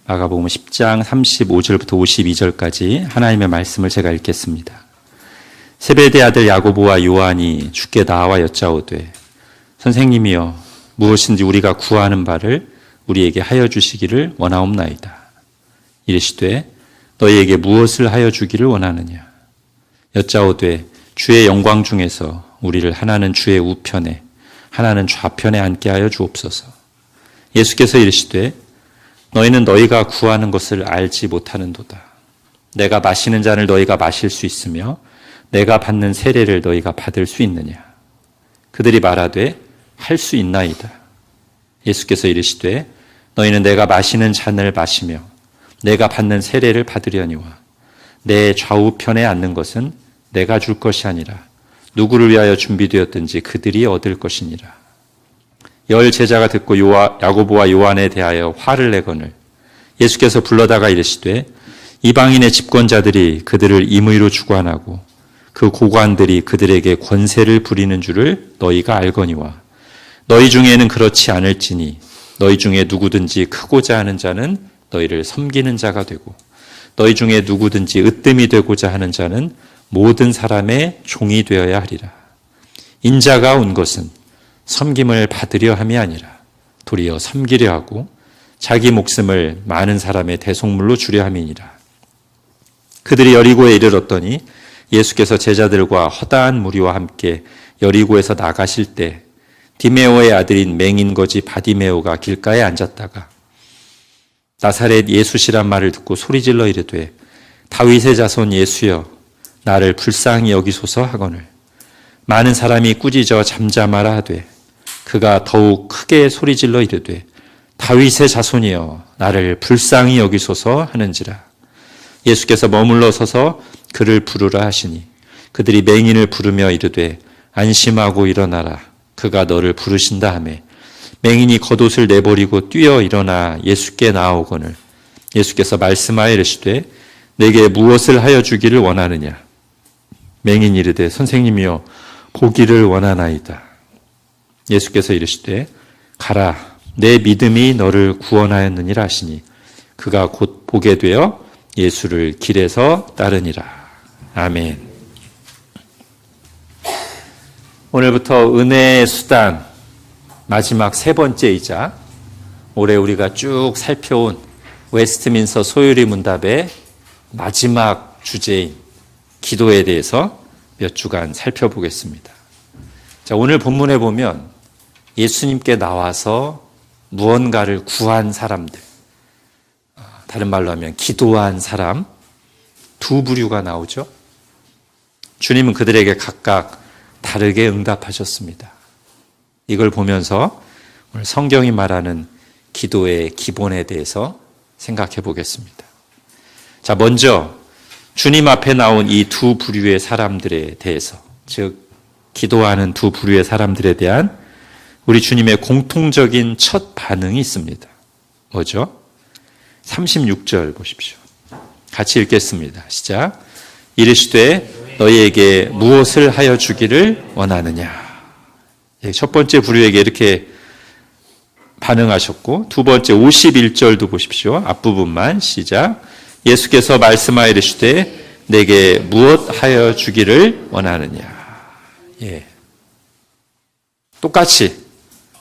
마가복음 10장 35절부터 52절까지 하나님의 말씀을 제가 읽겠습니다. 세베대 아들 야고보와 요한이 주께 나와 여짜오되 선생님이여 무엇인지 우리가 구하는 바를 우리에게 하여 주시기를 원하옵나이다. 이르시되 너희에게 무엇을 하여 주기를 원하느냐. 여짜오되 주의 영광 중에서 우리를 하나는 주의 우편에 하나는 좌편에 앉게 하여 주옵소서. 예수께서 이르시되 너희는 너희가 구하는 것을 알지 못하는도다. 내가 마시는 잔을 너희가 마실 수 있으며 내가 받는 세례를 너희가 받을 수 있느냐. 그들이 말하되 할 수 있나이다. 예수께서 이르시되 너희는 내가 마시는 잔을 마시며 내가 받는 세례를 받으려니와 내 좌우편에 앉는 것은 내가 줄 것이 아니라 누구를 위하여 준비되었든지 그들이 얻을 것이니라. 열 제자가 듣고 야고보와 요한에 대하여 화를 내거늘 예수께서 불러다가 이르시되 이방인의 집권자들이 그들을 임의로 주관하고 그 고관들이 그들에게 권세를 부리는 줄을 너희가 알거니와 너희 중에는 그렇지 않을지니 너희 중에 누구든지 크고자 하는 자는 너희를 섬기는 자가 되고 너희 중에 누구든지 으뜸이 되고자 하는 자는 모든 사람의 종이 되어야 하리라. 인자가 온 것은 섬김을 받으려 함이 아니라 도리어 섬기려 하고 자기 목숨을 많은 사람의 대속물로 주려 함이니라. 그들이 여리고에 이르렀더니 예수께서 제자들과 허다한 무리와 함께 여리고에서 나가실 때 디메오의 아들인 맹인거지 바디메오가 길가에 앉았다가 나사렛 예수시란 말을 듣고 소리질러 이르되 다윗의 자손 예수여 나를 불쌍히 여기소서 하거늘 많은 사람이 꾸짖어 잠잠하라 하되 그가 더욱 크게 소리질러 이르되 다윗의 자손이여 나를 불쌍히 여기소서 하는지라. 예수께서 머물러 서서 그를 부르라 하시니 그들이 맹인을 부르며 이르되 안심하고 일어나라 그가 너를 부르신다 하매 맹인이 겉옷을 내버리고 뛰어 일어나 예수께 나아오거늘 예수께서 말씀하여 이르시되 내게 무엇을 하여 주기를 원하느냐. 맹인이 이르되 선생님이여 보기를 원하나이다. 예수께서 이르시되 가라 내 믿음이 너를 구원하였느니라 하시니 그가 곧 보게 되어 예수를 길에서 따르니라. 아멘. 오늘부터 은혜의 수단 마지막 세 번째이자 올해 우리가 쭉 살펴온 웨스트민스터 소유리 문답의 마지막 주제인 기도에 대해서 몇 주간 살펴보겠습니다. 자, 오늘 본문에 보면 예수님께 나와서 무언가를 구한 사람들, 다른 말로 하면 기도한 사람 두 부류가 나오죠. 주님은 그들에게 각각 다르게 응답하셨습니다. 이걸 보면서 오늘 성경이 말하는 기도의 기본에 대해서 생각해 보겠습니다. 자, 먼저 주님 앞에 나온 이 두 부류의 사람들에 대해서, 즉 기도하는 두 부류의 사람들에 대한 우리 주님의 공통적인 첫 반응이 있습니다. 뭐죠? 36절 보십시오. 같이 읽겠습니다. 시작. 이르시되 너희에게 무엇을 하여 주기를 원하느냐. 첫 번째 부류에게 이렇게 반응하셨고 두 번째 51절도 보십시오. 앞부분만 시작. 예수께서 말씀하여 이르시되 내게 무엇 하여 주기를 원하느냐. 예. 똑같이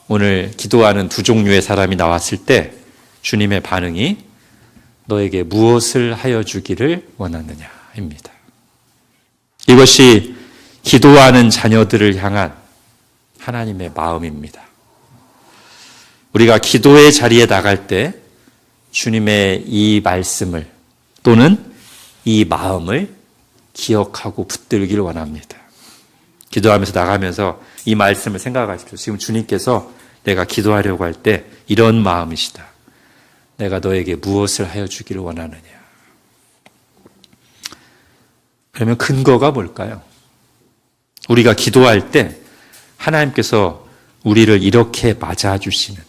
오늘 기도하는 두 종류의 사람이 나왔을 때 주님의 반응이 너에게 무엇을 하여 주기를 원하느냐입니다. 이것이 기도하는 자녀들을 향한 하나님의 마음입니다. 우리가 기도의 자리에 나갈 때 주님의 이 말씀을 또는 이 마음을 기억하고 붙들기를 원합니다. 기도하면서 나가면서 이 말씀을 생각하십시오. 지금 주님께서 내가 기도하려고 할 때 이런 마음이시다. 내가 너에게 무엇을 하여 주기를 원하느냐. 그러면 근거가 뭘까요? 우리가 기도할 때 하나님께서 우리를 이렇게 맞아주시는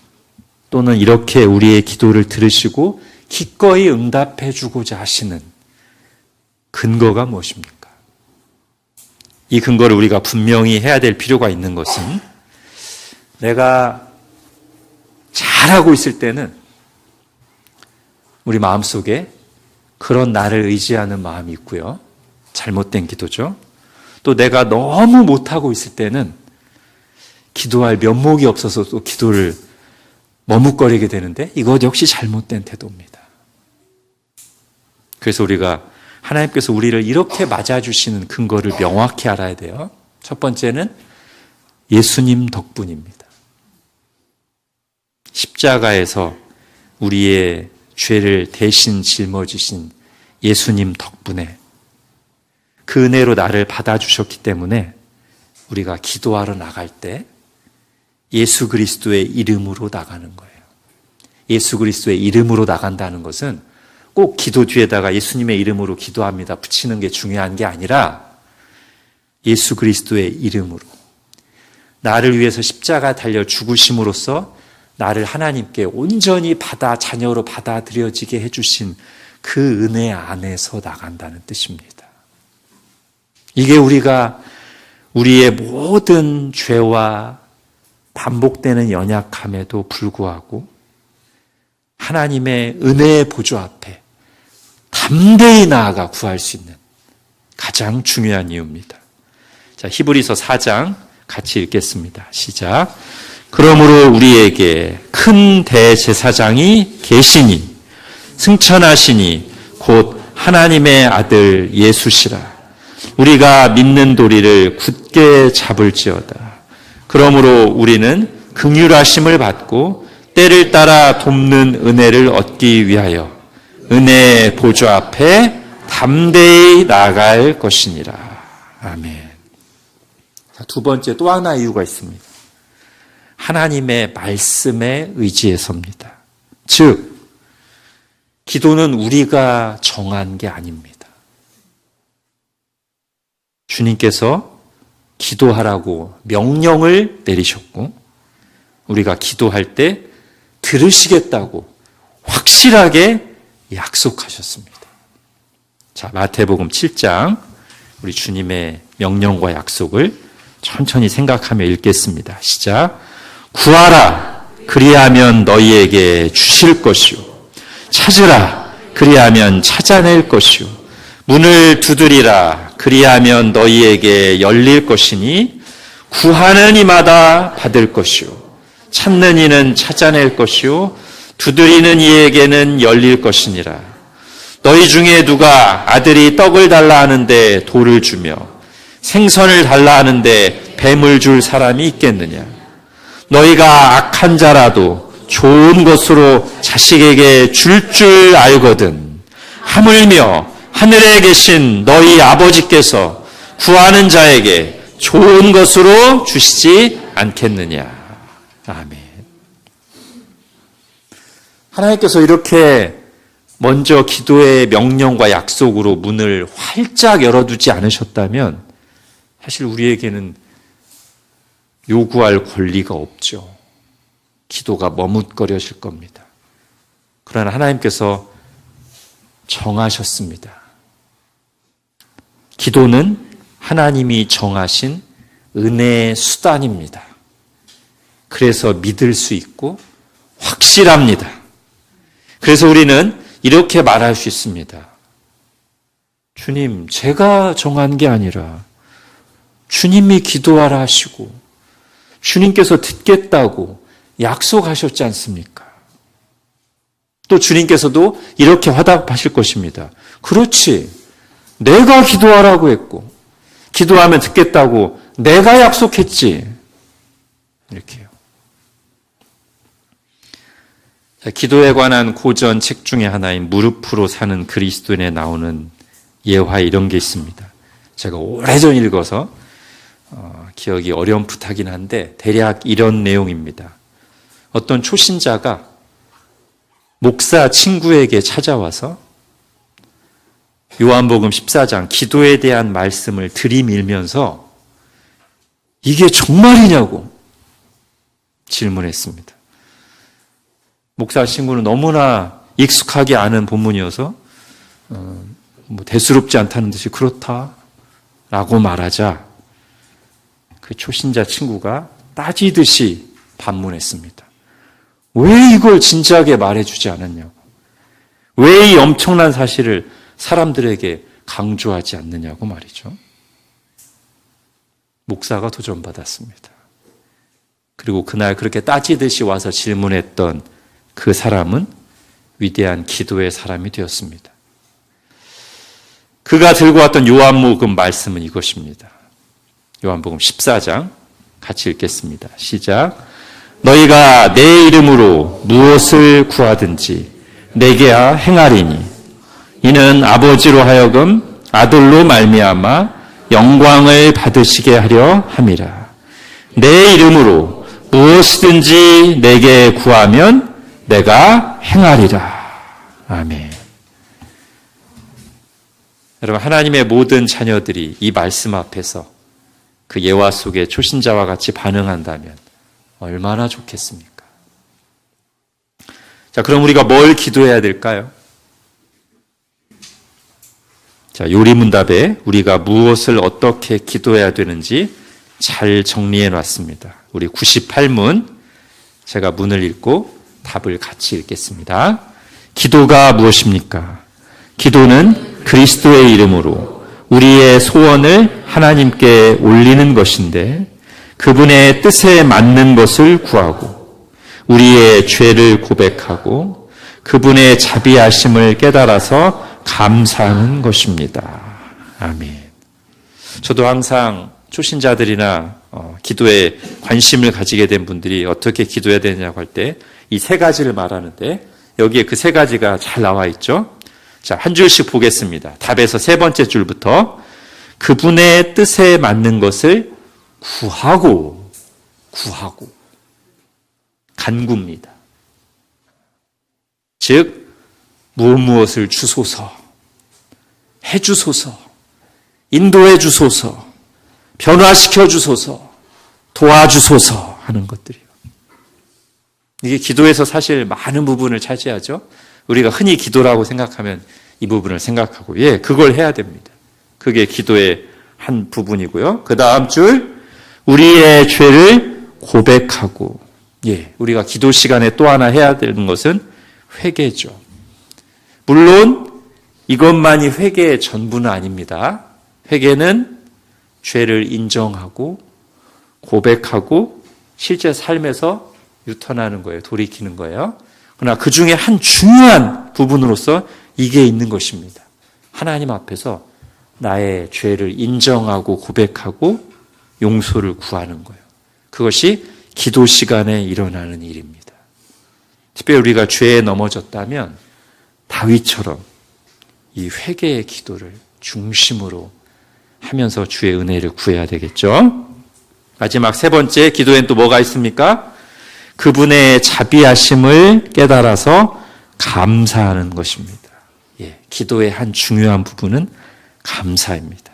또는 이렇게 우리의 기도를 들으시고 기꺼이 응답해 주고자 하시는 근거가 무엇입니까? 이 근거를 우리가 분명히 해야 될 필요가 있는 것은 내가 잘하고 있을 때는 우리 마음속에 그런 나를 의지하는 마음이 있고요. 잘못된 기도죠. 또 내가 너무 못하고 있을 때는 기도할 면목이 없어서 또 기도를 머뭇거리게 되는데 이것 역시 잘못된 태도입니다. 그래서 우리가 하나님께서 우리를 이렇게 맞아주시는 근거를 명확히 알아야 돼요. 첫 번째는 예수님 덕분입니다. 십자가에서 우리의 죄를 대신 짊어지신 예수님 덕분에 그 은혜로 나를 받아주셨기 때문에 우리가 기도하러 나갈 때 예수 그리스도의 이름으로 나가는 거예요. 예수 그리스도의 이름으로 나간다는 것은 꼭 기도 뒤에다가 예수님의 이름으로 기도합니다 붙이는 게 중요한 게 아니라 예수 그리스도의 이름으로 나를 위해서 십자가 달려 죽으심으로써 나를 하나님께 온전히 자녀로 받아들여지게 해주신 그 은혜 안에서 나간다는 뜻입니다. 이게 우리가 우리의 모든 죄와 반복되는 연약함에도 불구하고 하나님의 은혜의 보좌 앞에 담대히 나아가 구할 수 있는 가장 중요한 이유입니다. 자, 히브리서 4장 같이 읽겠습니다. 시작. 그러므로 우리에게 큰 대제사장이 계시니 승천하시니 곧 하나님의 아들 예수시라. 우리가 믿는 도리를 굳게 잡을지어다. 그러므로 우리는 긍휼하심을 받고 때를 따라 돕는 은혜를 얻기 위하여 은혜의 보좌 앞에 담대히 나아갈 것이니라. 아멘. 두 번째 또 하나 이유가 있습니다. 하나님의 말씀에 의지해서입니다. 즉, 기도는 우리가 정한 게 아닙니다. 주님께서 기도하라고 명령을 내리셨고 우리가 기도할 때 들으시겠다고 확실하게 약속하셨습니다. 자, 마태복음 7장 우리 주님의 명령과 약속을 천천히 생각하며 읽겠습니다. 시작. 구하라 그리하면 너희에게 주실 것이요 찾으라 그리하면 찾아낼 것이요 문을 두드리라 그리하면 너희에게 열릴 것이니 구하는 이마다 받을 것이요 찾는 이는 찾아낼 것이요 두드리는 이에게는 열릴 것이니라. 너희 중에 누가 아들이 떡을 달라 하는데 돌을 주며 생선을 달라 하는데 뱀을 줄 사람이 있겠느냐. 너희가 악한 자라도 좋은 것으로 자식에게 줄 줄 알거든. 하물며 하늘에 계신 너희 아버지께서 구하는 자에게 좋은 것으로 주시지 않겠느냐. 아멘. 하나님께서 이렇게 먼저 기도의 명령과 약속으로 문을 활짝 열어두지 않으셨다면 사실 우리에게는 요구할 권리가 없죠. 기도가 머뭇거려질 겁니다. 그러나 하나님께서 정하셨습니다. 기도는 하나님이 정하신 은혜의 수단입니다. 그래서 믿을 수 있고 확실합니다. 그래서 우리는 이렇게 말할 수 있습니다. 주님, 제가 정한 게 아니라 주님이 기도하라 하시고 주님께서 듣겠다고 약속하셨지 않습니까? 또 주님께서도 이렇게 화답하실 것입니다. 그렇지. 내가 기도하라고 했고 기도하면 듣겠다고 내가 약속했지. 이렇게요. 기도에 관한 고전 책 중에 하나인 무릎으로 사는 그리스도인에 나오는 예화 이런 게 있습니다. 제가 오래전 읽어서 기억이 어렴풋하긴 한데 대략 이런 내용입니다. 어떤 초신자가 목사 친구에게 찾아와서 요한복음 14장 기도에 대한 말씀을 들이밀면서 이게 정말이냐고 질문했습니다. 목사 친구는 너무나 익숙하게 아는 본문이어서 대수롭지 않다는 듯이 그렇다라고 말하자 그 초신자 친구가 따지듯이 반문했습니다. 왜 이걸 진지하게 말해주지 않았냐고. 왜 이 엄청난 사실을 사람들에게 강조하지 않느냐고 말이죠. 목사가 도전받았습니다. 그리고 그날 그렇게 따지듯이 와서 질문했던 그 사람은 위대한 기도의 사람이 되었습니다. 그가 들고 왔던 요한복음 말씀은 이것입니다. 요한복음 14장 같이 읽겠습니다. 시작. 너희가 내 이름으로 무엇을 구하든지 내게 행하리니 이는 아버지로 하여금 아들로 말미암아 영광을 받으시게 하려 함이라. 내 이름으로 무엇이든지 내게 구하면 내가 행하리라. 아멘. 여러분, 하나님의 모든 자녀들이 이 말씀 앞에서 그 예화 속에 초신자와 같이 반응한다면 얼마나 좋겠습니까? 자, 그럼 우리가 뭘 기도해야 될까요? 자, 요리문답에 우리가 무엇을 어떻게 기도해야 되는지 잘 정리해 놨습니다. 우리 98문, 제가 문을 읽고 답을 같이 읽겠습니다. 기도가 무엇입니까? 기도는 그리스도의 이름으로 우리의 소원을 하나님께 올리는 것인데 그분의 뜻에 맞는 것을 구하고 우리의 죄를 고백하고 그분의 자비하심을 깨달아서 감사하는 것입니다. 아멘. 저도 항상 초신자들이나 기도에 관심을 가지게 된 분들이 어떻게 기도해야 되냐고 할 때 이 세 가지를 말하는데 여기에 그 세 가지가 잘 나와 있죠. 자, 한 줄씩 보겠습니다. 답에서 세 번째 줄부터 그분의 뜻에 맞는 것을 구하고 간구입니다. 즉 무엇을 주소서, 해주소서, 인도해 주소서, 변화시켜 주소서, 도와주소서 하는 것들이요. 이게 기도에서 사실 많은 부분을 차지하죠. 우리가 흔히 기도라고 생각하면 이 부분을 생각하고, 그걸 해야 됩니다. 그게 기도의 한 부분이고요. 그 다음 줄, 우리의 죄를 고백하고, 우리가 기도 시간에 또 하나 해야 되는 것은 회개죠. 물론 이것만이 회개의 전부는 아닙니다. 회개는 죄를 인정하고 고백하고 실제 삶에서 유턴하는 거예요. 돌이키는 거예요. 그러나 그 중에 한 중요한 부분으로서 이게 있는 것입니다. 하나님 앞에서 나의 죄를 인정하고 고백하고 용서를 구하는 거예요. 그것이 기도 시간에 일어나는 일입니다. 특별히 우리가 죄에 넘어졌다면 다윗처럼 이 회개의 기도를 중심으로 하면서 주의 은혜를 구해야 되겠죠. 마지막 세 번째 기도엔 또 뭐가 있습니까? 그분의 자비하심을 깨달아서 감사하는 것입니다. 기도의 한 중요한 부분은 감사입니다.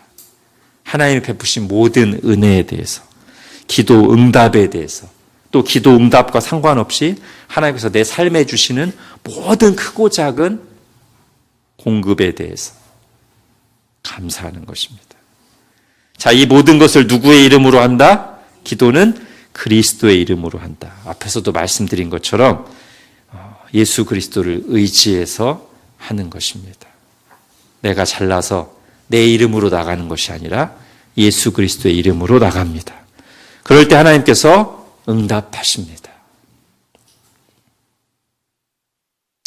하나님이 베푸신 모든 은혜에 대해서, 기도 응답에 대해서, 또 기도 응답과 상관없이 하나님께서 내 삶에 주시는 모든 크고 작은 공급에 대해서 감사하는 것입니다. 자, 이 모든 것을 누구의 이름으로 한다? 기도는 그리스도의 이름으로 한다. 앞에서도 말씀드린 것처럼 예수 그리스도를 의지해서 하는 것입니다. 내가 잘나서 내 이름으로 나가는 것이 아니라 예수 그리스도의 이름으로 나갑니다. 그럴 때 하나님께서 응답하십니다.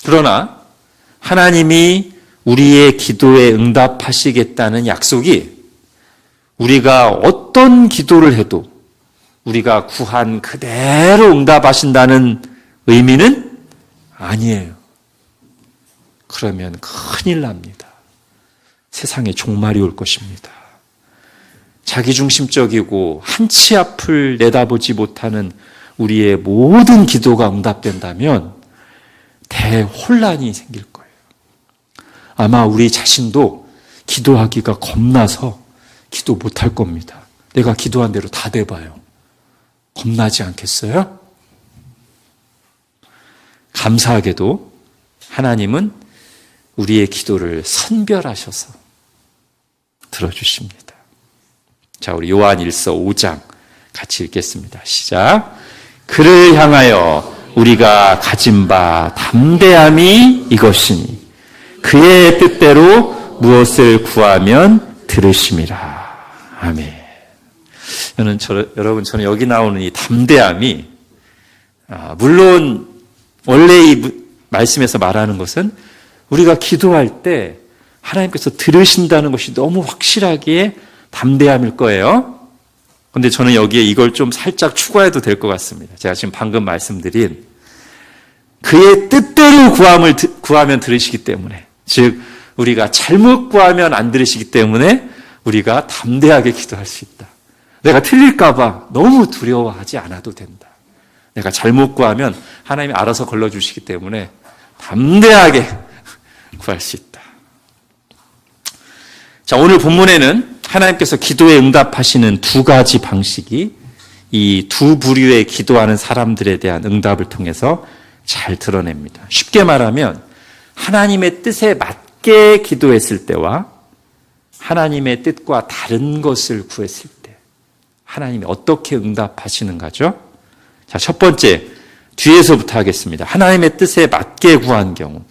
그러나 하나님이 우리의 기도에 응답하시겠다는 약속이 우리가 어떤 기도를 해도 우리가 구한 그대로 응답하신다는 의미는 아니에요. 그러면 큰일 납니다. 세상에 종말이 올 것입니다. 자기중심적이고 한치 앞을 내다보지 못하는 우리의 모든 기도가 응답된다면 대혼란이 생길 거예요. 아마 우리 자신도 기도하기가 겁나서 기도 못할 겁니다. 내가 기도한 대로 다 돼봐요. 겁나지 않겠어요? 감사하게도 하나님은 우리의 기도를 선별하셔서 들어주십니다. 자, 우리 요한 1서 5장 같이 읽겠습니다. 시작. 그를 향하여 우리가 가진 바 담대함이 이것이니 그의 뜻대로 무엇을 구하면 들으심이라. 아멘. 여러분, 저는 여기 나오는 이 담대함이, 물론 원래 이 말씀에서 말하는 것은 우리가 기도할 때 하나님께서 들으신다는 것이 너무 확실하게 담대함일 거예요. 그런데 저는 여기에 이걸 좀 살짝 추가해도 될 것 같습니다. 제가 지금 방금 말씀드린 그의 뜻대로 구하면 들으시기 때문에, 즉 우리가 잘못 구하면 안 들으시기 때문에 우리가 담대하게 기도할 수 있다. 내가 틀릴까 봐 너무 두려워하지 않아도 된다. 내가 잘못 구하면 하나님이 알아서 걸러주시기 때문에 담대하게 구할 수 있다. 자, 오늘 본문에는 하나님께서 기도에 응답하시는 두 가지 방식이 이 두 부류의 기도하는 사람들에 대한 응답을 통해서 잘 드러냅니다. 쉽게 말하면 하나님의 뜻에 맞게 기도했을 때와 하나님의 뜻과 다른 것을 구했을 때 하나님이 어떻게 응답하시는가죠? 자, 첫 번째, 뒤에서부터 하겠습니다. 하나님의 뜻에 맞게 구한 경우.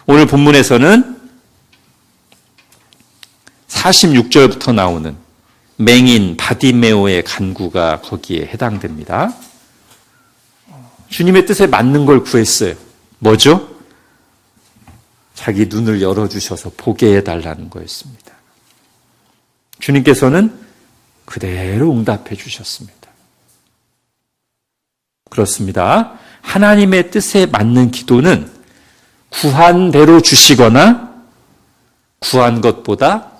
오늘 본문에서는 46절부터 나오는 맹인 바디메오의 간구가 거기에 해당됩니다. 주님의 뜻에 맞는 걸 구했어요. 뭐죠? 자기 눈을 열어주셔서 보게 해달라는 거였습니다. 주님께서는 그대로 응답해 주셨습니다. 그렇습니다. 하나님의 뜻에 맞는 기도는 구한 대로 주시거나 구한 것보다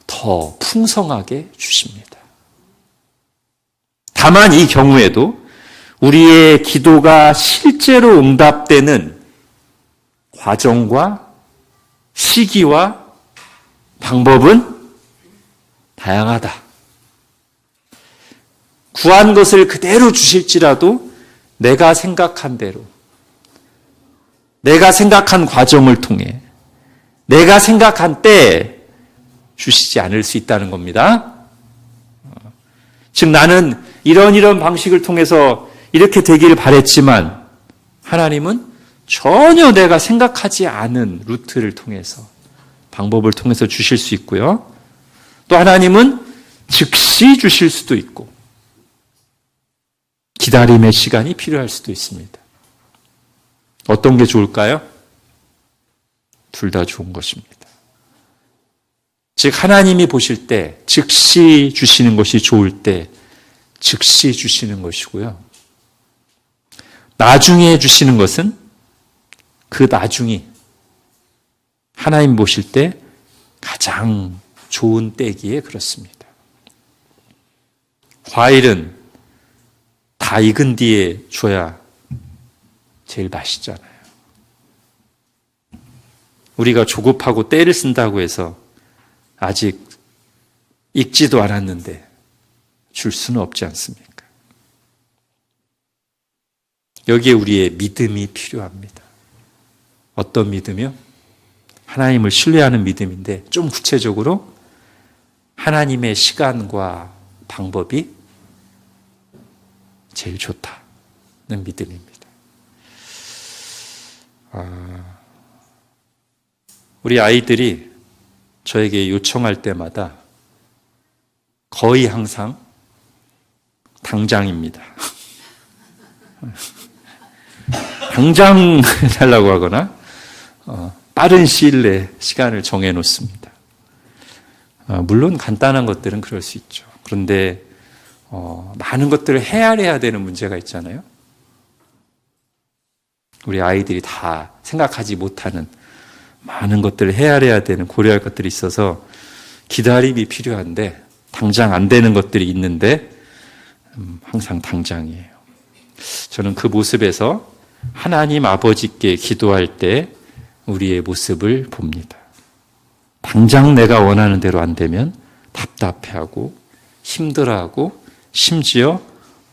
더 풍성하게 주십니다. 다만 이 경우에도 우리의 기도가 실제로 응답되는 과정과 시기와 방법은 다양하다. 구한 것을 그대로 주실지라도 내가 생각한 대로, 내가 생각한 과정을 통해, 내가 생각한 때에 주시지 않을 수 있다는 겁니다. 즉 나는 이런 방식을 통해서 이렇게 되기를 바랬지만 하나님은 전혀 내가 생각하지 않은 루트를 통해서, 방법을 통해서 주실 수 있고요. 또 하나님은 즉시 주실 수도 있고 기다림의 시간이 필요할 수도 있습니다. 어떤 게 좋을까요? 둘 다 좋은 것입니다. 즉 하나님이 보실 때 즉시 주시는 것이 좋을 때 즉시 주시는 것이고요. 나중에 주시는 것은 그 나중이 하나님 보실 때 가장 좋은 때기에 그렇습니다. 과일은 다 익은 뒤에 줘야 제일 맛있잖아요. 우리가 조급하고 때를 쓴다고 해서 아직 익지도 않았는데 줄 수는 없지 않습니까? 여기에 우리의 믿음이 필요합니다. 어떤 믿음이요? 하나님을 신뢰하는 믿음인데 좀 구체적으로 하나님의 시간과 방법이 제일 좋다는 믿음입니다. 우리 아이들이 저에게 요청할 때마다 거의 항상 당장입니다. 당장 달라고 하거나 빠른 시일 내에 시간을 정해 놓습니다. 물론 간단한 것들은 그럴 수 있죠. 그런데 많은 것들을 헤아려야 되는 문제가 있잖아요. 우리 아이들이 다 생각하지 못하는 많은 것들을 헤아려야 되는, 고려할 것들이 있어서 기다림이 필요한데 당장 안 되는 것들이 있는데 항상 당장이에요. 저는 그 모습에서 하나님 아버지께 기도할 때 우리의 모습을 봅니다. 당장 내가 원하는 대로 안 되면 답답해하고 힘들어하고 심지어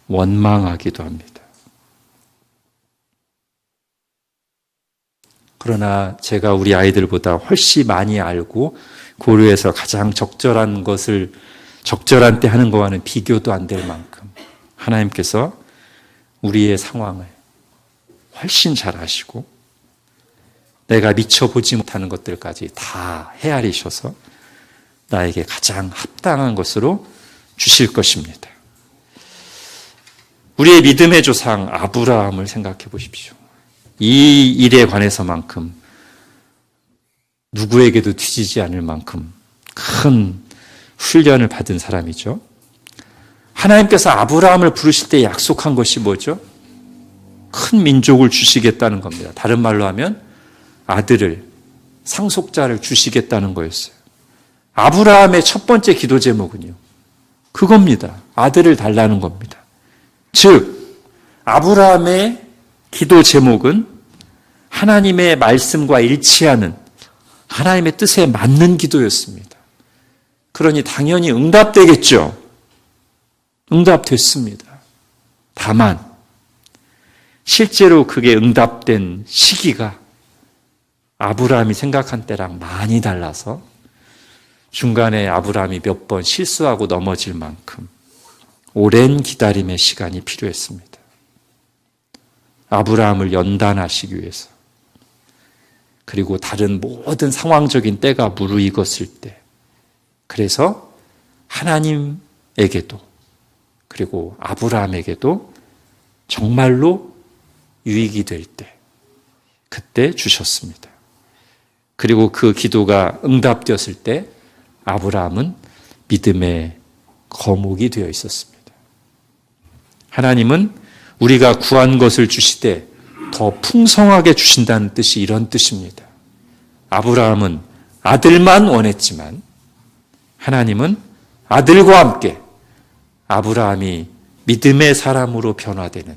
원망하기도 합니다. 그러나 제가 우리 아이들보다 훨씬 많이 알고 고려해서 가장 적절한 것을 적절한 때 하는 것과는 비교도 안 될 만큼 하나님께서 우리의 상황을 훨씬 잘 아시고 내가 미처 보지 못하는 것들까지 다 헤아리셔서 나에게 가장 합당한 것으로 주실 것입니다. 우리의 믿음의 조상 아브라함을 생각해 보십시오. 이 일에 관해서만큼 누구에게도 뒤지지 않을 만큼 큰 훈련을 받은 사람이죠. 하나님께서 아브라함을 부르실 때 약속한 것이 뭐죠? 큰 민족을 주시겠다는 겁니다. 다른 말로 하면 아들을, 상속자를 주시겠다는 거였어요. 아브라함의 첫 번째 기도 제목은요, 그겁니다. 아들을 달라는 겁니다. 즉, 아브라함의 기도 제목은 하나님의 말씀과 일치하는 하나님의 뜻에 맞는 기도였습니다. 그러니 당연히 응답되겠죠. 응답됐습니다. 다만 실제로 그게 응답된 시기가 아브라함이 생각한 때랑 많이 달라서 중간에 아브라함이 몇 번 실수하고 넘어질 만큼 오랜 기다림의 시간이 필요했습니다. 아브라함을 연단하시기 위해서, 그리고 다른 모든 상황적인 때가 무르익었을 때, 그래서 하나님에게도 그리고 아브라함에게도 정말로 유익이 될 때, 그때 주셨습니다. 그리고 그 기도가 응답되었을 때 아브라함은 믿음의 거목이 되어 있었습니다. 하나님은 우리가 구한 것을 주시되 더 풍성하게 주신다는 뜻이 이런 뜻입니다. 아브라함은 아들만 원했지만 하나님은 아들과 함께 아브라함이 믿음의 사람으로 변화되는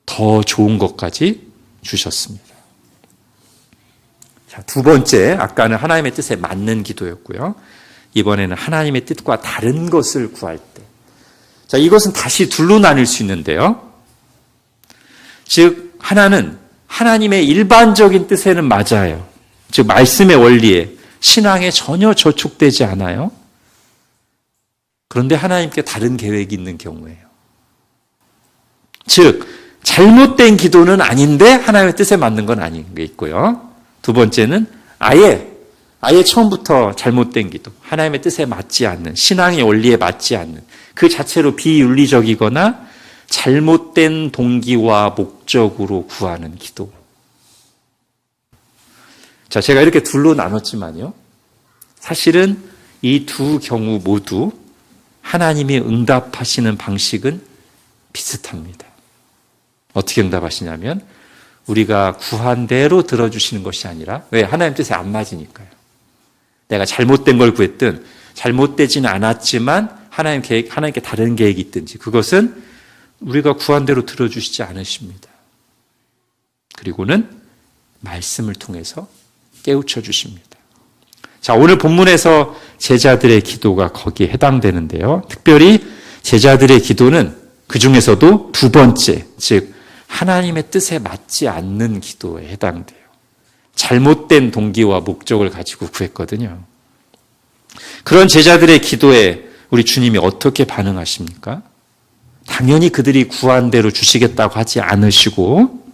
더 좋은 것까지 주셨습니다. 자, 두 번째, 아까는 하나님의 뜻에 맞는 기도였고요. 이번에는 하나님의 뜻과 다른 것을 구할 때. 자, 이것은 다시 둘로 나뉠 수 있는데요. 즉, 하나는 하나님의 일반적인 뜻에는 맞아요. 즉, 말씀의 원리에, 신앙에 전혀 저촉되지 않아요. 그런데 하나님께 다른 계획이 있는 경우예요. 즉, 잘못된 기도는 아닌데 하나님의 뜻에 맞는 건 아닌 게 있고요. 두 번째는 아예 처음부터 잘못된 기도, 하나님의 뜻에 맞지 않는, 신앙의 원리에 맞지 않는, 그 자체로 비윤리적이거나 잘못된 동기와 목적으로 구하는 기도. 자, 제가 이렇게 둘로 나눴지만요. 사실은 이 두 경우 모두 하나님이 응답하시는 방식은 비슷합니다. 어떻게 응답하시냐면 우리가 구한 대로 들어주시는 것이 아니라, 왜? 하나님 뜻에 안 맞으니까요. 내가 잘못된 걸 구했든 잘못되지는 않았지만 하나님께 다른 계획이 있든지 그것은 우리가 구한 대로 들어주시지 않으십니다. 그리고는 말씀을 통해서 깨우쳐 주십니다. 자, 오늘 본문에서 제자들의 기도가 거기에 해당되는데요. 특별히 제자들의 기도는 그 중에서도 두 번째, 즉 하나님의 뜻에 맞지 않는 기도에 해당돼요. 잘못된 동기와 목적을 가지고 구했거든요. 그런 제자들의 기도에 우리 주님이 어떻게 반응하십니까? 당연히 그들이 구한 대로 주시겠다고 하지 않으시고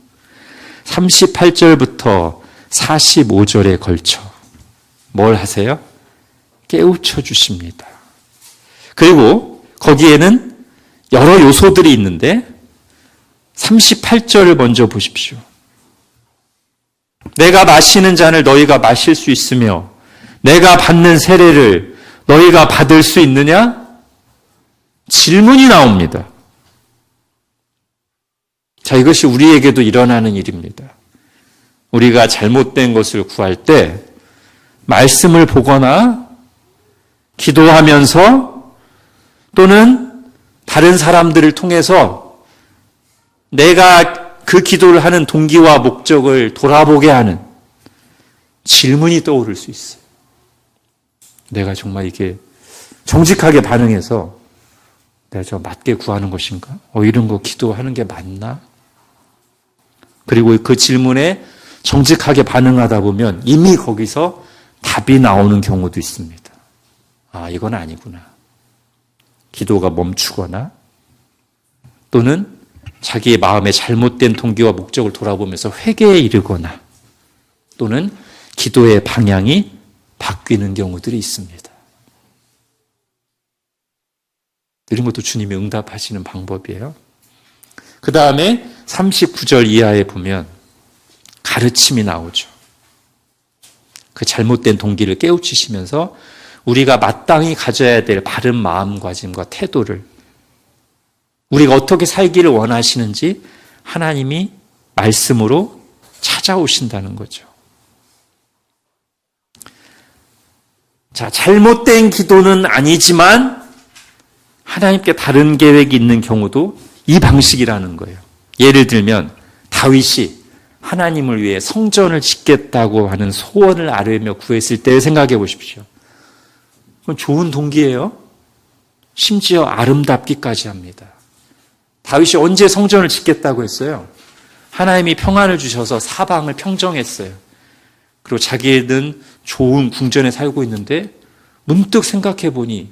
38절부터 45절에 걸쳐 뭘 하세요? 깨우쳐 주십니다. 그리고 거기에는 여러 요소들이 있는데 38절을 먼저 보십시오. 내가 마시는 잔을 너희가 마실 수 있으며 내가 받는 세례를 너희가 받을 수 있느냐? 질문이 나옵니다. 자, 이것이 우리에게도 일어나는 일입니다. 우리가 잘못된 것을 구할 때 말씀을 보거나 기도하면서 또는 다른 사람들을 통해서 내가 그 기도를 하는 동기와 목적을 돌아보게 하는 질문이 떠오를 수 있어요. 내가 정말 이게 정직하게 반응해서 내가 저 맞게 구하는 것인가? 이런 거 기도하는 게 맞나? 그리고 그 질문에 정직하게 반응하다 보면 이미 거기서 답이 나오는 경우도 있습니다. 아, 이건 아니구나. 기도가 멈추거나 또는 자기의 마음의 잘못된 동기와 목적을 돌아보면서 회개에 이르거나 또는 기도의 방향이 바뀌는 경우들이 있습니다. 이런 것도 주님이 응답하시는 방법이에요. 그 다음에 39절 이하에 보면 가르침이 나오죠. 그 잘못된 동기를 깨우치시면서 우리가 마땅히 가져야 될 바른 마음가짐과 태도를, 우리가 어떻게 살기를 원하시는지 하나님이 말씀으로 찾아오신다는 거죠. 자, 잘못된 기도는 아니지만 하나님께 다른 계획이 있는 경우도 이 방식이라는 거예요. 예를 들면 다윗이 하나님을 위해 성전을 짓겠다고 하는 소원을 아뢰며 구했을 때 생각해 보십시오. 그건 좋은 동기예요. 심지어 아름답기까지 합니다. 다윗이 언제 성전을 짓겠다고 했어요? 하나님이 평안을 주셔서 사방을 평정했어요. 그리고 자기는 좋은 궁전에 살고 있는데 문득 생각해 보니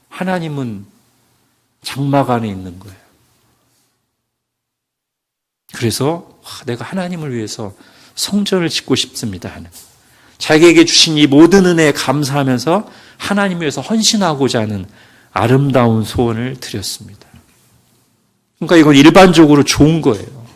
하나님은 장막 안에 있는 거예요. 그래서 내가 하나님을 위해서 성전을 짓고 싶습니다 하는, 자기에게 주신 이 모든 은혜에 감사하면서 하나님을 위해서 헌신하고자 하는 아름다운 소원을 드렸습니다. 그러니까 이건 일반적으로 좋은 거예요.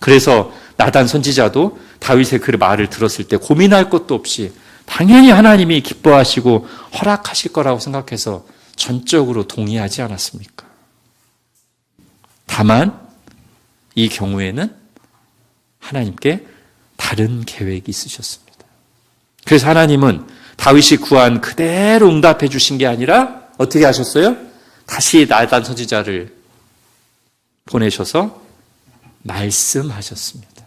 그래서 나단 선지자도 다윗의 그 말을 들었을 때 고민할 것도 없이 당연히 하나님이 기뻐하시고 허락하실 거라고 생각해서 전적으로 동의하지 않았습니까? 다만 이 경우에는 하나님께 다른 계획이 있으셨습니다. 그래서 하나님은 다윗이 구한 그대로 응답해 주신 게 아니라 어떻게 하셨어요? 다시 나단 선지자를 보내셔서 말씀하셨습니다.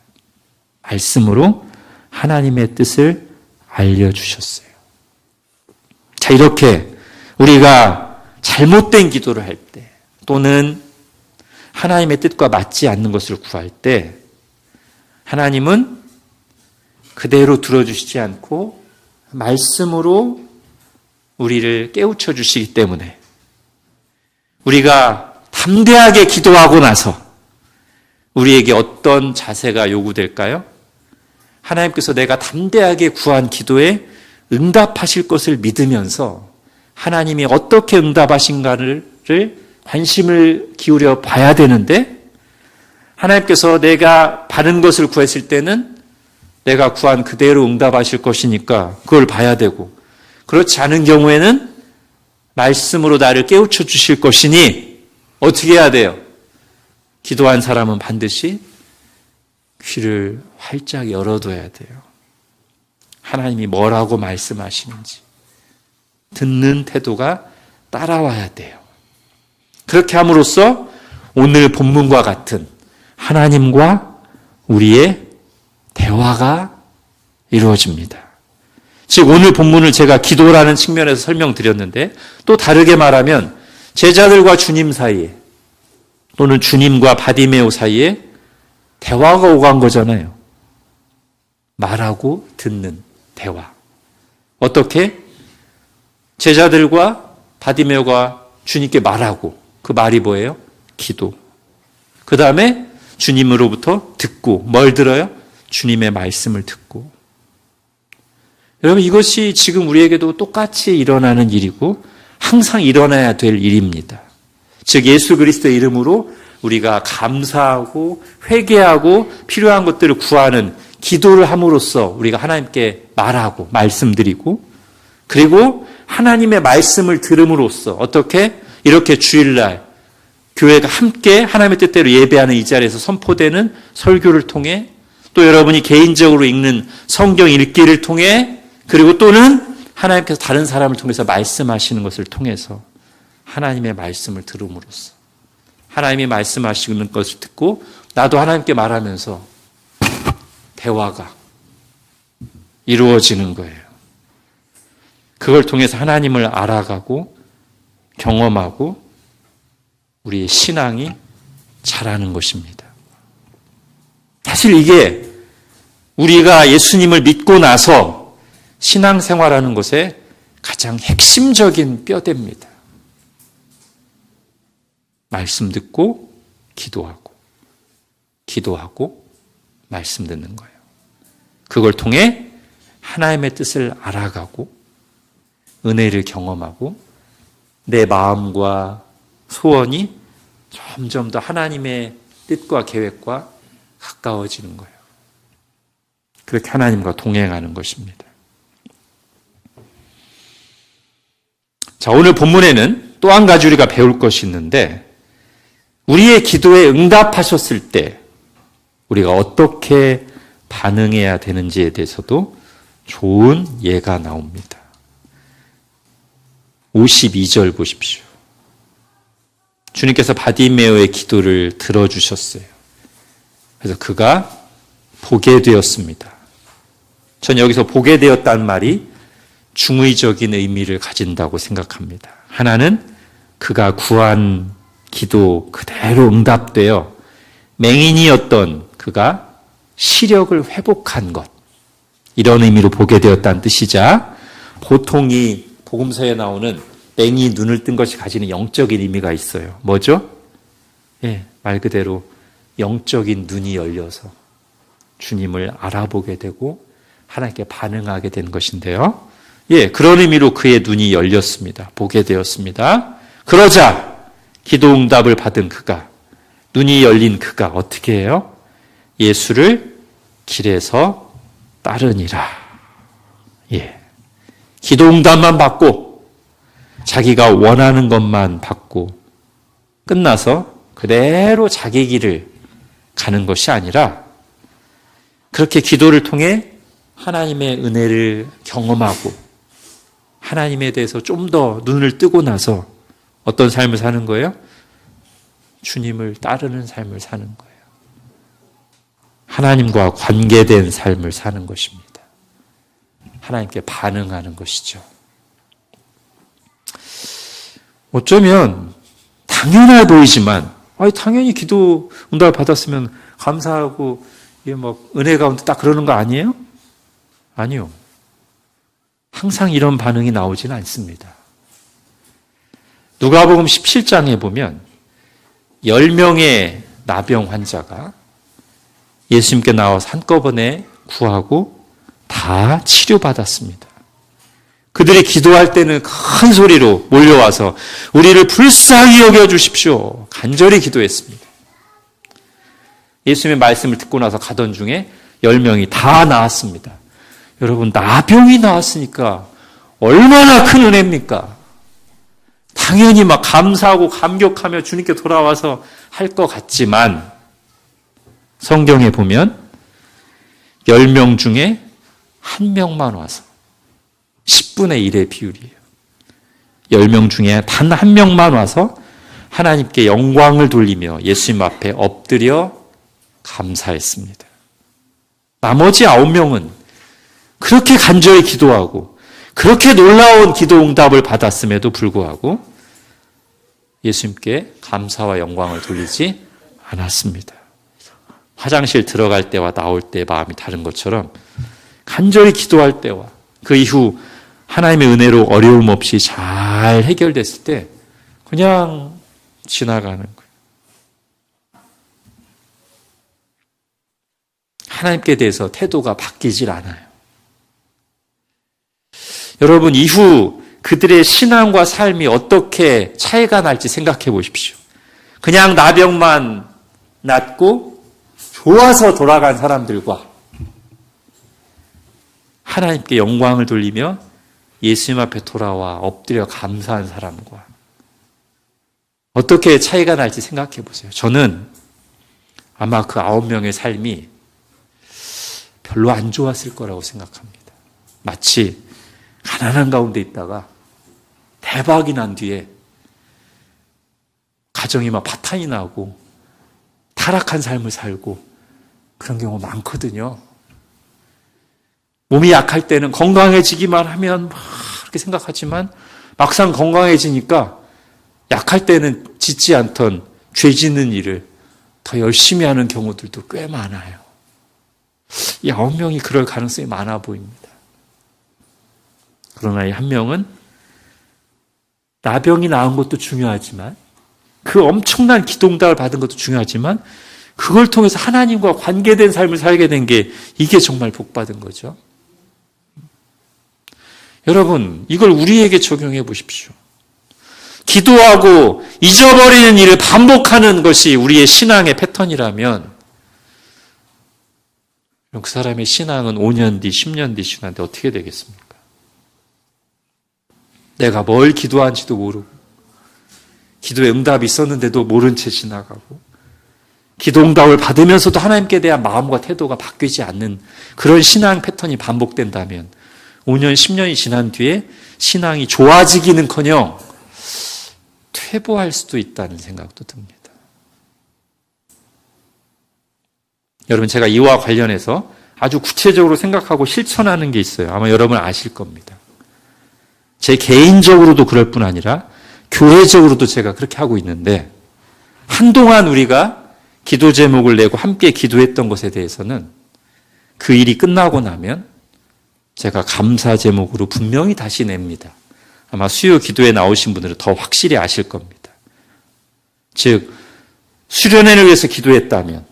말씀으로 하나님의 뜻을 알려주셨어요. 자, 이렇게 우리가 잘못된 기도를 할 때 또는 하나님의 뜻과 맞지 않는 것을 구할 때 하나님은 그대로 들어주시지 않고 말씀으로 우리를 깨우쳐 주시기 때문에 우리가 담대하게 기도하고 나서 우리에게 어떤 자세가 요구될까요? 하나님께서 내가 담대하게 구한 기도에 응답하실 것을 믿으면서 하나님이 어떻게 응답하신가를 관심을 기울여 봐야 되는데, 하나님께서 내가 바른 것을 구했을 때는 내가 구한 그대로 응답하실 것이니까 그걸 봐야 되고, 그렇지 않은 경우에는 말씀으로 나를 깨우쳐 주실 것이니 어떻게 해야 돼요? 기도한 사람은 반드시 귀를 활짝 열어둬야 돼요. 하나님이 뭐라고 말씀하시는지 듣는 태도가 따라와야 돼요. 그렇게 함으로써 오늘 본문과 같은 하나님과 우리의 대화가 이루어집니다. 즉 오늘 본문을 제가 기도라는 측면에서 설명드렸는데, 또 다르게 말하면 제자들과 주님 사이에 또는 주님과 바디메오 사이에 대화가 오간 거잖아요. 말하고 듣는 대화. 어떻게? 제자들과 바디메오가 주님께 말하고, 그 말이 뭐예요? 기도. 그 다음에 주님으로부터 듣고, 뭘 들어요? 주님의 말씀을 듣고. 여러분, 이것이 지금 우리에게도 똑같이 일어나는 일이고 항상 일어나야 될 일입니다. 즉 예수 그리스도의 이름으로 우리가 감사하고 회개하고 필요한 것들을 구하는 기도를 함으로써 우리가 하나님께 말하고 말씀드리고, 그리고 하나님의 말씀을 들음으로써 어떻게? 이렇게 주일날 교회가 함께 하나님의 뜻대로 예배하는 이 자리에서 선포되는 설교를 통해, 또 여러분이 개인적으로 읽는 성경 읽기를 통해, 그리고 또는 하나님께서 다른 사람을 통해서 말씀하시는 것을 통해서 하나님의 말씀을 들음으로써 하나님이 말씀하시는 것을 듣고 나도 하나님께 말하면서 대화가 이루어지는 거예요. 그걸 통해서 하나님을 알아가고 경험하고 우리의 신앙이 자라는 것입니다. 사실 이게 우리가 예수님을 믿고 나서 신앙생활하는 것에 가장 핵심적인 뼈대입니다. 말씀 듣고 기도하고, 기도하고 말씀 듣는 거예요. 그걸 통해 하나님의 뜻을 알아가고 은혜를 경험하고 내 마음과 소원이 점점 더 하나님의 뜻과 계획과 가까워지는 거예요. 그렇게 하나님과 동행하는 것입니다. 자, 오늘 본문에는 또 한 가지 우리가 배울 것이 있는데, 우리의 기도에 응답하셨을 때 우리가 어떻게 반응해야 되는지에 대해서도 좋은 예가 나옵니다. 52절 보십시오. 주님께서 바디메오의 기도를 들어주셨어요. 그래서 그가 보게 되었습니다. 전 여기서 보게 되었다는 말이 중의적인 의미를 가진다고 생각합니다. 하나는 그가 구한 기도 그대로 응답되어 맹인이었던 그가 시력을 회복한 것, 이런 의미로 보게 되었다는 뜻이자, 보통 이 복음서에 나오는 맹이 눈을 뜬 것이 가지는 영적인 의미가 있어요. 뭐죠? 말 그대로 영적인 눈이 열려서 주님을 알아보게 되고 하나님께 반응하게 된 것인데요. 그런 의미로 그의 눈이 열렸습니다. 보게 되었습니다. 그러자 기도 응답을 받은 그가, 눈이 열린 그가 어떻게 해요? 예수를 길에서 따르니라. 기도 응답만 받고 자기가 원하는 것만 받고 끝나서 그대로 자기 길을 가는 것이 아니라, 그렇게 기도를 통해 하나님의 은혜를 경험하고 하나님에 대해서 좀 더 눈을 뜨고 나서 어떤 삶을 사는 거예요? 주님을 따르는 삶을 사는 거예요. 하나님과 관계된 삶을 사는 것입니다. 하나님께 반응하는 것이죠. 어쩌면 당연해 보이지만, 당연히 기도 응답을 받았으면 감사하고 은혜 가운데 딱 그러는 거 아니에요? 아니요. 항상 이런 반응이 나오지는 않습니다. 누가복음 17장에 보면 10명의 나병 환자가 예수님께 나와서 한꺼번에 구하고 다 치료받았습니다. 그들이 기도할 때는 큰 소리로 몰려와서 우리를 불쌍히 여겨주십시오, 간절히 기도했습니다. 예수님의 말씀을 듣고 나서 가던 중에 10명이 다 나았습니다. 여러분, 나병이 나왔으니까 얼마나 큰 은혜입니까? 당연히 막 감사하고 감격하며 주님께 돌아와서 할 것 같지만, 성경에 보면 10명 중에 1명만 와서 10분의 1의 비율이에요. 10명 중에 단 1명만 와서 하나님께 영광을 돌리며 예수님 앞에 엎드려 감사했습니다. 나머지 9명은 그렇게 간절히 기도하고 그렇게 놀라운 기도 응답을 받았음에도 불구하고 예수님께 감사와 영광을 돌리지 않았습니다. 화장실 들어갈 때와 나올 때 마음이 다른 것처럼 간절히 기도할 때와 그 이후 하나님의 은혜로 어려움 없이 잘 해결됐을 때 그냥 지나가는 거예요. 하나님께 대해서 태도가 바뀌질 않아요. 여러분, 이후 그들의 신앙과 삶이 어떻게 차이가 날지 생각해 보십시오. 그냥 나병만 낫고 좋아서 돌아간 사람들과 하나님께 영광을 돌리며 예수님 앞에 돌아와 엎드려 감사한 사람과 어떻게 차이가 날지 생각해 보세요. 저는 아마 그 9명의 삶이 별로 안 좋았을 거라고 생각합니다. 마치 가난한 가운데 있다가 대박이 난 뒤에 가정이 막 파탄이 나고 타락한 삶을 살고 그런 경우 많거든요. 몸이 약할 때는 건강해지기만 하면 막 그렇게 생각하지만 막상 건강해지니까 약할 때는 짓지 않던 죄 짓는 일을 더 열심히 하는 경우들도 꽤 많아요. 이 9명이 그럴 가능성이 많아 보입니다. 그러나 이 1명은 나병이 나은 것도 중요하지만 그 엄청난 기도 응답을 받은 것도 중요하지만 그걸 통해서 하나님과 관계된 삶을 살게 된 게 이게 정말 복받은 거죠. 여러분, 이걸 우리에게 적용해 보십시오. 기도하고 잊어버리는 일을 반복하는 것이 우리의 신앙의 패턴이라면 그 사람의 신앙은 5년 뒤, 10년 뒤 신앙인데 어떻게 되겠습니까? 내가 뭘 기도한지도 모르고 기도에 응답이 있었는데도 모른 채 지나가고 기도 응답을 받으면서도 하나님께 대한 마음과 태도가 바뀌지 않는 그런 신앙 패턴이 반복된다면 5년, 10년이 지난 뒤에 신앙이 좋아지기는커녕 퇴보할 수도 있다는 생각도 듭니다. 여러분, 제가 이와 관련해서 아주 구체적으로 생각하고 실천하는 게 있어요. 아마 여러분 아실 겁니다. 제 개인적으로도 그럴 뿐 아니라 교회적으로도 제가 그렇게 하고 있는데, 한동안 우리가 기도 제목을 내고 함께 기도했던 것에 대해서는 그 일이 끝나고 나면 제가 감사 제목으로 분명히 다시 냅니다. 아마 수요 기도에 나오신 분들은 더 확실히 아실 겁니다. 즉, 수련회를 위해서 기도했다면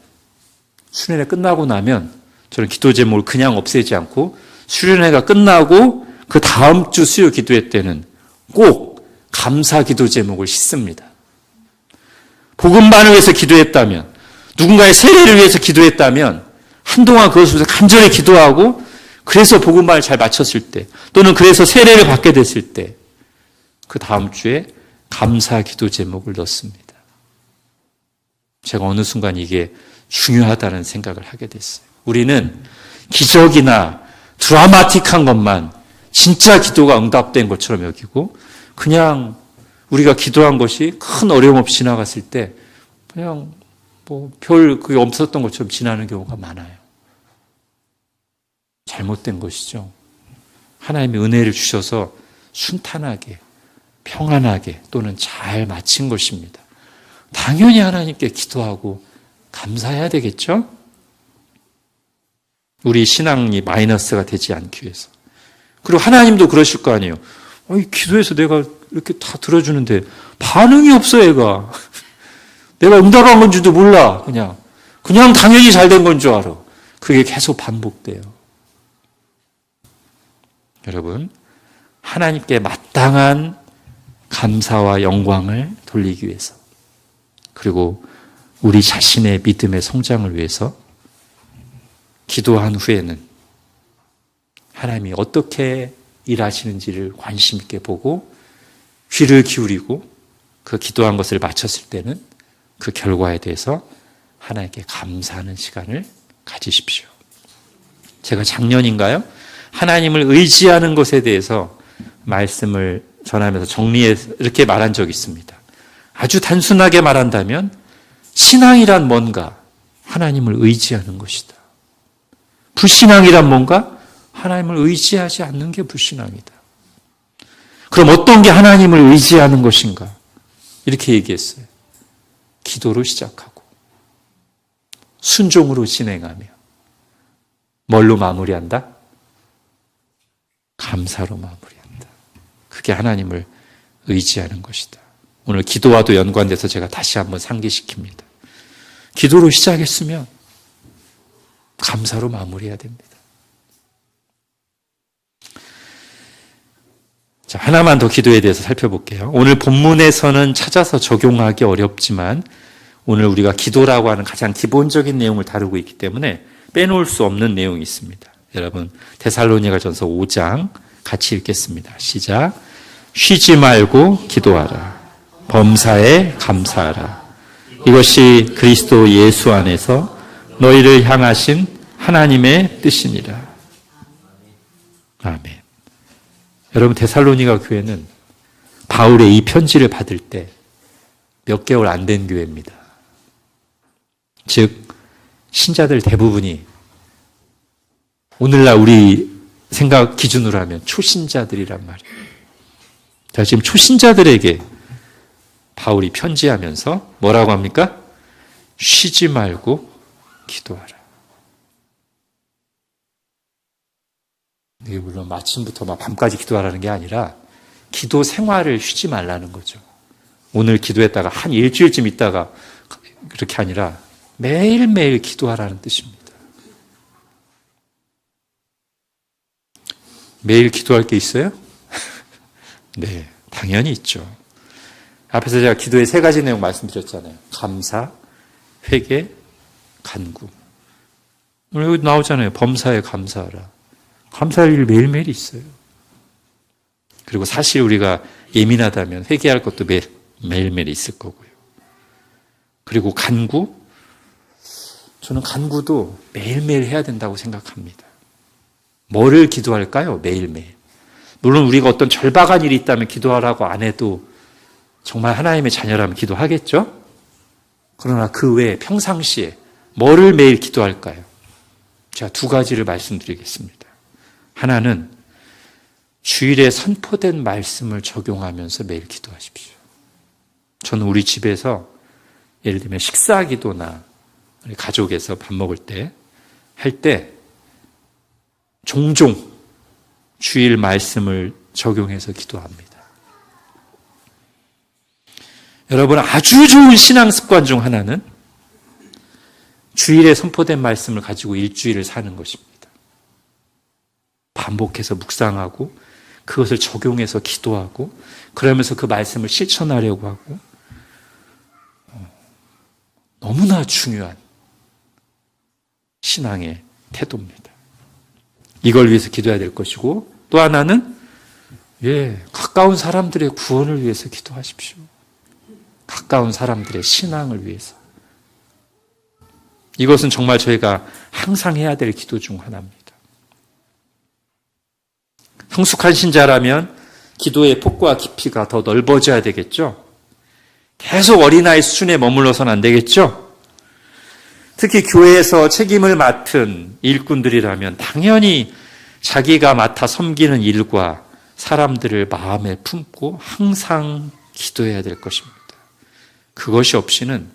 수련회 끝나고 나면 저는 기도 제목을 그냥 없애지 않고 수련회가 끝나고 그 다음 주 수요 기도회 때는 꼭 감사 기도 제목을 싣습니다. 복음반을 위해서 기도했다면, 누군가의 세례를 위해서 기도했다면 한동안 그것을 위해서 간절히 기도하고 그래서 복음반을 잘 마쳤을 때 또는 그래서 세례를 받게 됐을 때 그 다음 주에 감사 기도 제목을 넣습니다. 제가 어느 순간 이게 중요하다는 생각을 하게 됐어요. 우리는 기적이나 드라마틱한 것만 진짜 기도가 응답된 것처럼 여기고 그냥 우리가 기도한 것이 큰 어려움 없이 지나갔을 때 그냥 별 그게 없었던 것처럼 지나는 경우가 많아요. 잘못된 것이죠. 하나님의 은혜를 주셔서 순탄하게, 평안하게 또는 잘 마친 것입니다. 당연히 하나님께 기도하고 감사해야 되겠죠? 우리 신앙이 마이너스가 되지 않기 위해서. 그리고 하나님도 그러실 거 아니에요. 기도해서 내가 이렇게 다 들어주는데 반응이 없어, 얘가. 내가 응답한 건지도 몰라. 그냥 당연히 잘 된 건 줄 알아. 그게 계속 반복돼요. 여러분, 하나님께 마땅한 감사와 영광을 돌리기 위해서, 그리고 우리 자신의 믿음의 성장을 위해서 기도한 후에는 하나님이 어떻게 일하시는지를 관심 있게 보고 귀를 기울이고 그 기도한 것을 마쳤을 때는 그 결과에 대해서 하나님께 감사하는 시간을 가지십시오. 제가 작년인가요? 하나님을 의지하는 것에 대해서 말씀을 전하면서 정리해서 이렇게 말한 적이 있습니다. 아주 단순하게 말한다면 신앙이란 뭔가? 하나님을 의지하는 것이다. 불신앙이란 뭔가? 하나님을 의지하지 않는 게 불신앙이다. 그럼 어떤 게 하나님을 의지하는 것인가? 이렇게 얘기했어요. 기도로 시작하고 순종으로 진행하며 뭘로 마무리한다? 감사로 마무리한다. 그게 하나님을 의지하는 것이다. 오늘 기도와도 연관돼서 제가 다시 한번 상기시킵니다. 기도로 시작했으면 감사로 마무리해야 됩니다. 자, 하나만 더 기도에 대해서 살펴볼게요. 오늘 본문에서는 찾아서 적용하기 어렵지만 오늘 우리가 기도라고 하는 가장 기본적인 내용을 다루고 있기 때문에 빼놓을 수 없는 내용이 있습니다. 여러분, 데살로니가전서 5장 같이 읽겠습니다. 시작. 쉬지 말고 기도하라. 범사에 감사하라. 이것이 그리스도 예수 안에서 너희를 향하신 하나님의 뜻이니라. 아멘. 여러분, 데살로니가 교회는 바울의 이 편지를 받을 때 몇 개월 안 된 교회입니다. 즉, 신자들 대부분이 오늘날 우리 생각 기준으로 하면 초신자들이란 말이에요. 자, 지금 초신자들에게 바울이 편지하면서 뭐라고 합니까? 쉬지 말고 기도하라. 이게 물론 아침부터 막 밤까지 기도하라는 게 아니라 기도 생활을 쉬지 말라는 거죠. 오늘 기도했다가 한 일주일쯤 있다가 그렇게 아니라 매일매일 기도하라는 뜻입니다. 매일 기도할 게 있어요? 네, 당연히 있죠. 앞에서 제가 기도의 3가지 내용 말씀드렸잖아요. 감사, 회개, 간구. 오늘 여기 나오잖아요. 범사에 감사하라. 감사할 일 매일매일 있어요. 그리고 사실 우리가 예민하다면 회개할 것도 매일매일 있을 거고요. 그리고 간구, 저는 간구도 매일매일 해야 된다고 생각합니다. 뭐를 기도할까요? 매일매일. 물론 우리가 어떤 절박한 일이 있다면 기도하라고 안 해도 정말 하나님의 자녀라면 기도하겠죠? 그러나 그 외에 평상시에 뭐를 매일 기도할까요? 제가 2가지를 말씀드리겠습니다. 하나는 주일에 선포된 말씀을 적용하면서 매일 기도하십시오. 저는 우리 집에서 예를 들면 식사 기도나 우리 가족에서 밥 먹을 때 할 때 종종 주일 말씀을 적용해서 기도합니다. 여러분, 아주 좋은 신앙 습관 중 하나는 주일에 선포된 말씀을 가지고 일주일을 사는 것입니다. 반복해서 묵상하고 그것을 적용해서 기도하고 그러면서 그 말씀을 실천하려고 하고 너무나 중요한 신앙의 태도입니다. 이걸 위해서 기도해야 될 것이고 또 하나는 가까운 사람들의 구원을 위해서 기도하십시오. 가까운 사람들의 신앙을 위해서. 이것은 정말 저희가 항상 해야 될 기도 중 하나입니다. 성숙한 신자라면 기도의 폭과 깊이가 더 넓어져야 되겠죠? 계속 어린아이 수준에 머물러서는 안 되겠죠? 특히 교회에서 책임을 맡은 일꾼들이라면 당연히 자기가 맡아 섬기는 일과 사람들을 마음에 품고 항상 기도해야 될 것입니다. 그것이 없이는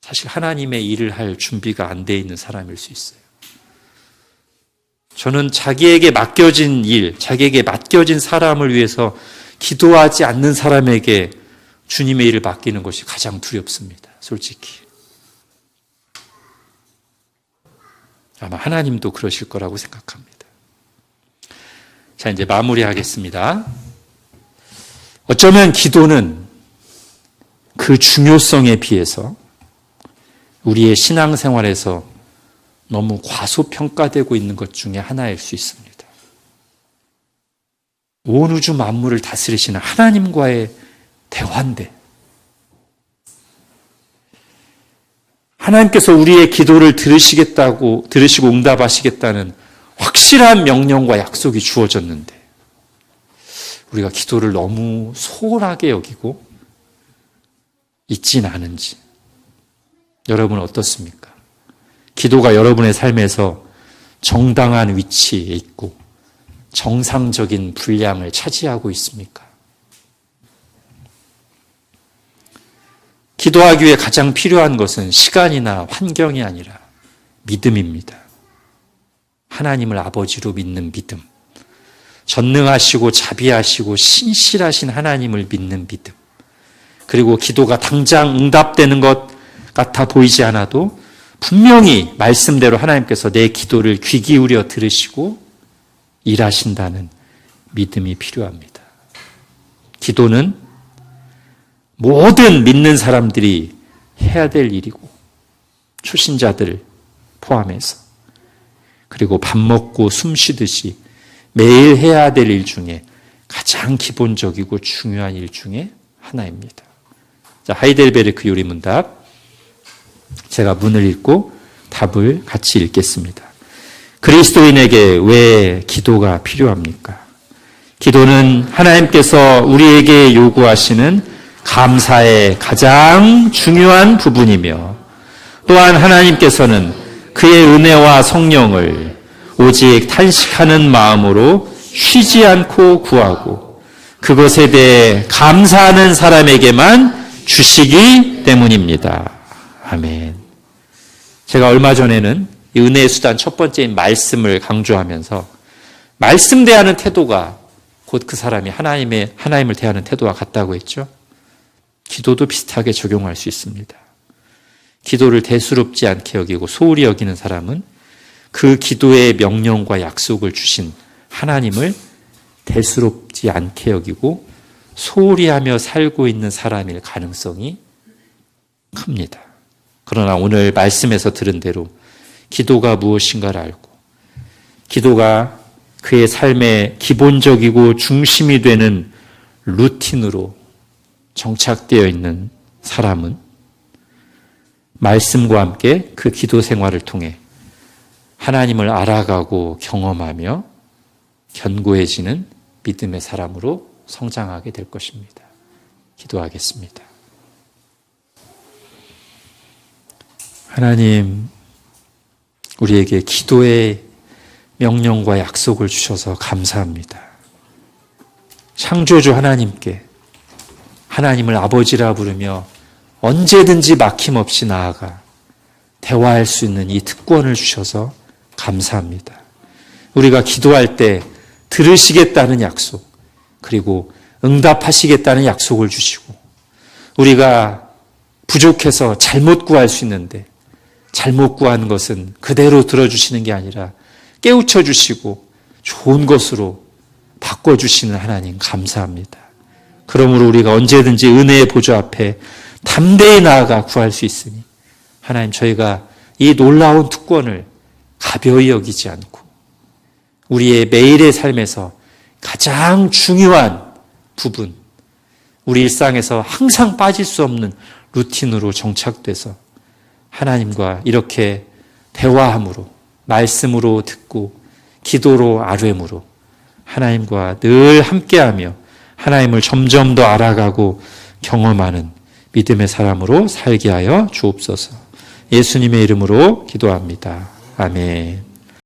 사실 하나님의 일을 할 준비가 안 돼 있는 사람일 수 있어요. 저는 자기에게 맡겨진 일, 자기에게 맡겨진 사람을 위해서 기도하지 않는 사람에게 주님의 일을 맡기는 것이 가장 두렵습니다. 솔직히. 아마 하나님도 그러실 거라고 생각합니다. 자, 이제 마무리하겠습니다. 어쩌면 기도는 그 중요성에 비해서 우리의 신앙생활에서 너무 과소평가되고 있는 것 중에 하나일 수 있습니다. 온 우주 만물을 다스리시는 하나님과의 대화인데 하나님께서 우리의 기도를 들으시고 응답하시겠다는 확실한 명령과 약속이 주어졌는데 우리가 기도를 너무 소홀하게 여기고 있진 않은지 여러분 어떻습니까? 기도가 여러분의 삶에서 정당한 위치에 있고 정상적인 분량을 차지하고 있습니까? 기도하기 위해 가장 필요한 것은 시간이나 환경이 아니라 믿음입니다. 하나님을 아버지로 믿는 믿음. 전능하시고 자비하시고 신실하신 하나님을 믿는 믿음. 그리고 기도가 당장 응답되는 것 같아 보이지 않아도 분명히 말씀대로 하나님께서 내 기도를 귀 기울여 들으시고 일하신다는 믿음이 필요합니다. 기도는 모든 믿는 사람들이 해야 될 일이고 초신자들 포함해서 그리고 밥 먹고 숨 쉬듯이 매일 해야 될 일 중에 가장 기본적이고 중요한 일 중에 하나입니다. 자, 하이델베르크 요리문답 제가 문을 읽고 답을 같이 읽겠습니다. 그리스도인에게 왜 기도가 필요합니까? 기도는 하나님께서 우리에게 요구하시는 감사의 가장 중요한 부분이며 또한 하나님께서는 그의 은혜와 성령을 오직 탄식하는 마음으로 쉬지 않고 구하고 그것에 대해 감사하는 사람에게만 주시기 때문입니다. 아멘. 제가 얼마 전에는 이 은혜의 수단 첫 번째인 말씀을 강조하면서 말씀 대하는 태도가 곧 그 사람이 하나님을 대하는 태도와 같다고 했죠. 기도도 비슷하게 적용할 수 있습니다. 기도를 대수롭지 않게 여기고 소홀히 여기는 사람은 그 기도의 명령과 약속을 주신 하나님을 대수롭지 않게 여기고 소홀히 하며 살고 있는 사람일 가능성이 큽니다. 그러나 오늘 말씀에서 들은 대로 기도가 무엇인가를 알고 기도가 그의 삶의 기본적이고 중심이 되는 루틴으로 정착되어 있는 사람은 말씀과 함께 그 기도 생활을 통해 하나님을 알아가고 경험하며 견고해지는 믿음의 사람으로 성장하게 될 것입니다. 기도하겠습니다. 하나님, 우리에게 기도의 명령과 약속을 주셔서 감사합니다. 창조주 하나님께 하나님을 아버지라 부르며 언제든지 막힘없이 나아가 대화할 수 있는 이 특권을 주셔서 감사합니다. 우리가 기도할 때 들으시겠다는 약속, 그리고 응답하시겠다는 약속을 주시고 우리가 부족해서 잘못 구할 수 있는데 잘못 구하는 것은 그대로 들어주시는 게 아니라 깨우쳐 주시고 좋은 것으로 바꿔주시는 하나님 감사합니다. 그러므로 우리가 언제든지 은혜의 보좌 앞에 담대히 나아가 구할 수 있으니 하나님, 저희가 이 놀라운 특권을 가벼이 여기지 않고 우리의 매일의 삶에서 가장 중요한 부분, 우리 일상에서 항상 빠질 수 없는 루틴으로 정착돼서 하나님과 이렇게 대화함으로, 말씀으로 듣고 기도로 아뢰므로 하나님과 늘 함께하며 하나님을 점점 더 알아가고 경험하는 믿음의 사람으로 살게 하여 주옵소서. 예수님의 이름으로 기도합니다. 아멘.